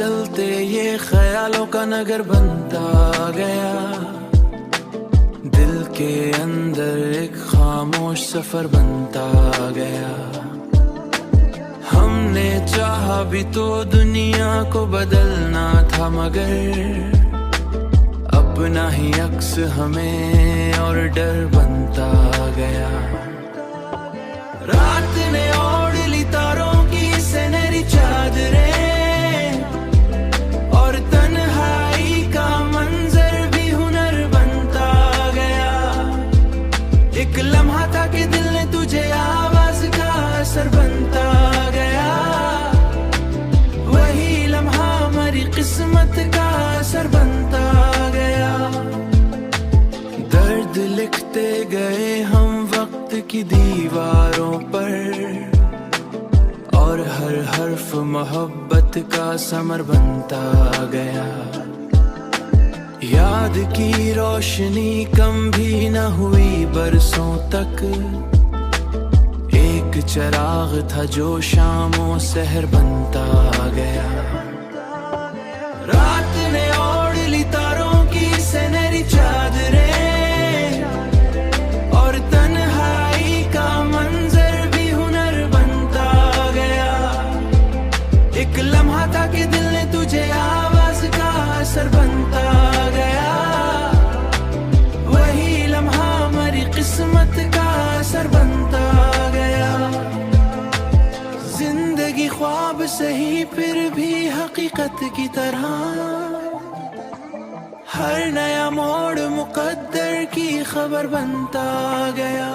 चलते ये ख्यालों का नगर बनता गया। दिल के अंदर एक खामोश सफर बनता गया। हमने चाहा भी तो दुनिया को बदलना था, मगर अपना ही अक्स हमें और डर बनता गया। रात ने ओढ़ ली तारों की सुनहरी चादरें, और तन्हाई का मंजर भी हुनर बनता गया। एक लम्हा था कि दिल ने तुझे आवाज का असर बनता गया। वही लम्हा हमारी किस्मत का असर बनता गया। दर्द लिखते गए हम वक्त की दीवारों पर, और हर हर्फ मोहब्बत का समर बनता गया। याद की रोशनी कम भी न हुई बरसों तक, एक चिराग था जो शामों सहर बनता गया। रात ने ओढ़ ली तारों की सुनहरी चादरें, और तन्हाई का मंजर भी हुनर बनता गया। एक लम्हा था कि दिल ने तुझे आवाज का असर बनता गया। वही लम्हा हमारी किस्मत का असर बनता गया। जिंदगी ख्वाब सही फिर भी हकीकत की तरह, हर नया मोड़ मुकद्दर की खबर बनता गया।